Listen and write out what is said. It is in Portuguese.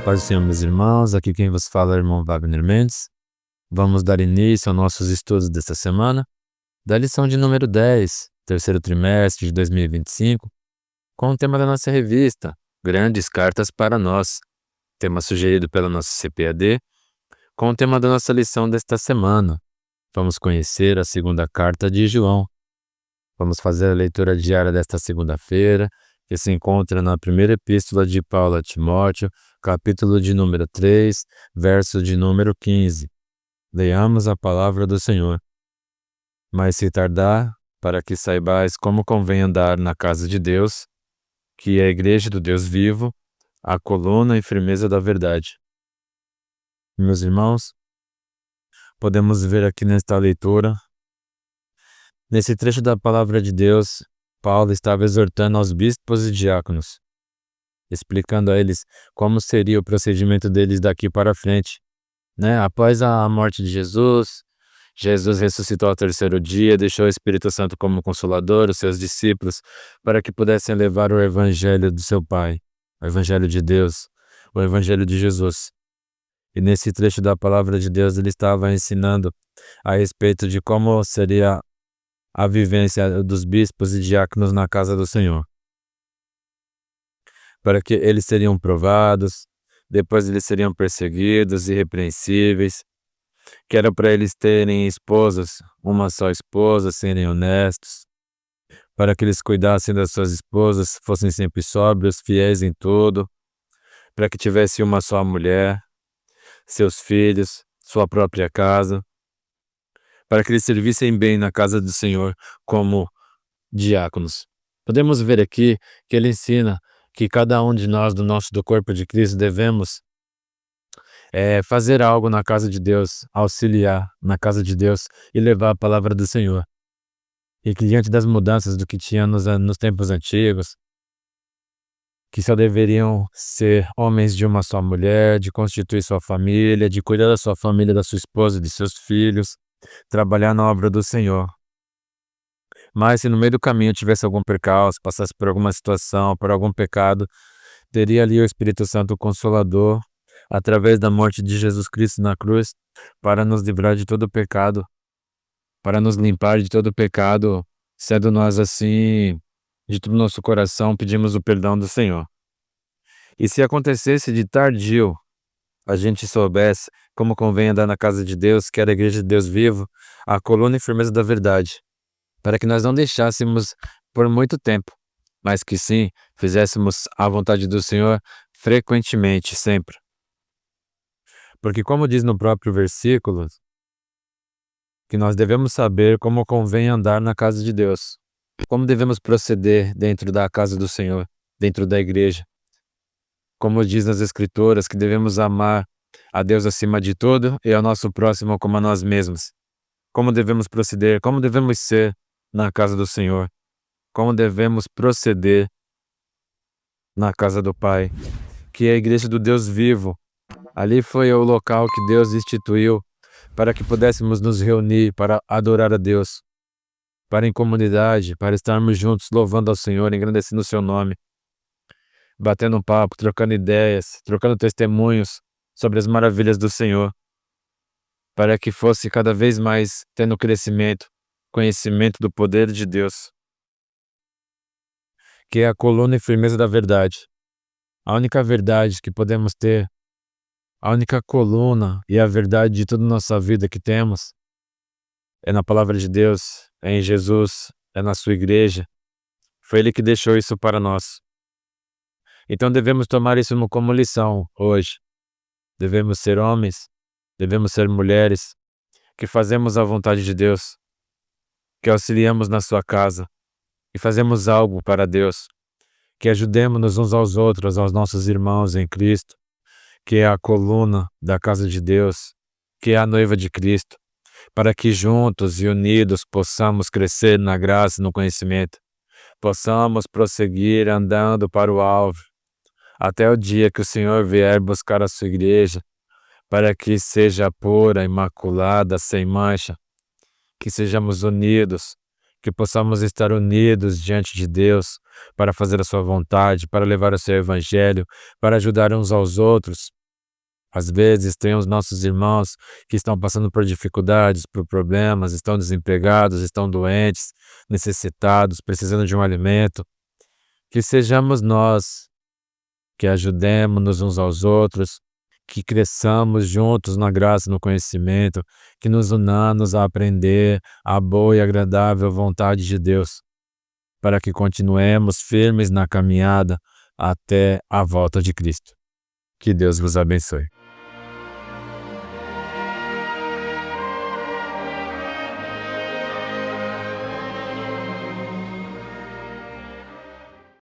A paz do Senhor, meus irmãos, aqui quem vos fala é o irmão Wagner Mendes. Vamos dar início aos nossos estudos desta semana, da lição de número 10, terceiro trimestre de 2025, com o tema da nossa revista, Grandes Cartas para Nós, tema sugerido pela nossa CPAD, com o tema da nossa lição desta semana. Vamos conhecer a segunda carta de João. Vamos fazer a leitura diária desta segunda-feira, que se encontra na primeira epístola de Paulo a Timóteo, capítulo de número 3, verso de número 15. Leiamos a palavra do Senhor. Mas se tardar, para que saibais como convém andar na casa de Deus, que é a igreja do Deus vivo, a coluna e firmeza da verdade. Meus irmãos, podemos ver aqui nesta leitura, nesse trecho da palavra de Deus, Paulo estava exortando aos bispos e diáconos, explicando a eles como seria o procedimento deles daqui para frente. Após a morte de Jesus ressuscitou ao terceiro dia, deixou o Espírito Santo como consolador, os seus discípulos, para que pudessem levar o evangelho do seu Pai, o evangelho de Deus, o evangelho de Jesus. E nesse trecho da palavra de Deus ele estava ensinando a respeito de como seria a vivência dos bispos e diáconos na casa do Senhor. Para que eles seriam provados, depois eles seriam perseguidos, irrepreensíveis, que era para eles terem esposas, uma só esposa, serem honestos, para que eles cuidassem das suas esposas, fossem sempre sóbrios, fiéis em tudo, para que tivesse uma só mulher, seus filhos, sua própria casa, para que eles servissem bem na casa do Senhor como diáconos. Podemos ver aqui que ele ensina que cada um de nós do corpo de Cristo devemos fazer algo na casa de Deus, auxiliar na casa de Deus e levar a palavra do Senhor. E que diante das mudanças do que tinha nos tempos antigos, que só deveriam ser homens de uma só mulher, de constituir sua família, de cuidar da sua família, da sua esposa, de seus filhos, trabalhar na obra do Senhor. Mas se no meio do caminho tivesse algum percalço, passasse por alguma situação, por algum pecado, teria ali o Espírito Santo Consolador, através da morte de Jesus Cristo na cruz, para nos livrar de todo pecado, para nos limpar de todo pecado, sendo nós assim, de todo nosso coração, pedimos o perdão do Senhor. E se acontecesse de tardio, a gente soubesse como convém andar na casa de Deus, que era a igreja de Deus vivo, a coluna e firmeza da verdade, para que nós não deixássemos por muito tempo, mas que sim, fizéssemos a vontade do Senhor frequentemente, sempre. Porque como diz no próprio versículo, que nós devemos saber como convém andar na casa de Deus, como devemos proceder dentro da casa do Senhor, dentro da igreja. Como diz nas Escrituras, que devemos amar a Deus acima de tudo e ao nosso próximo como a nós mesmos. Como devemos proceder, como devemos ser na casa do Senhor, como devemos proceder na casa do Pai, que é a igreja do Deus vivo. Ali foi o local que Deus instituiu para que pudéssemos nos reunir para adorar a Deus, para em comunidade, para estarmos juntos louvando ao Senhor, engrandecendo o seu nome, batendo um papo, trocando ideias, trocando testemunhos sobre as maravilhas do Senhor, para que fosse cada vez mais tendo crescimento, conhecimento do poder de Deus, que é a coluna e firmeza da verdade. A única verdade que podemos ter, a única coluna e a verdade de toda a nossa vida que temos, é na palavra de Deus, é em Jesus, é na sua igreja. Foi Ele que deixou isso para nós. Então devemos tomar isso como lição hoje. Devemos ser homens, devemos ser mulheres, que fazemos a vontade de Deus, que auxiliamos na sua casa, que fazemos algo para Deus, que ajudemos uns aos outros, aos nossos irmãos em Cristo, que é a coluna da casa de Deus, que é a noiva de Cristo, para que juntos e unidos possamos crescer na graça e no conhecimento, possamos prosseguir andando para o alvo, até o dia que o Senhor vier buscar a sua igreja, para que seja pura, imaculada, sem mancha, que sejamos unidos, que possamos estar unidos diante de Deus para fazer a sua vontade, para levar o seu evangelho, para ajudar uns aos outros. Às vezes tem os nossos irmãos que estão passando por dificuldades, por problemas, estão desempregados, estão doentes, necessitados, precisando de um alimento. Que sejamos nós que ajudemos uns aos outros, que cresçamos juntos na graça e no conhecimento, que nos unamos a aprender a boa e agradável vontade de Deus, para que continuemos firmes na caminhada até a volta de Cristo. Que Deus vos abençoe.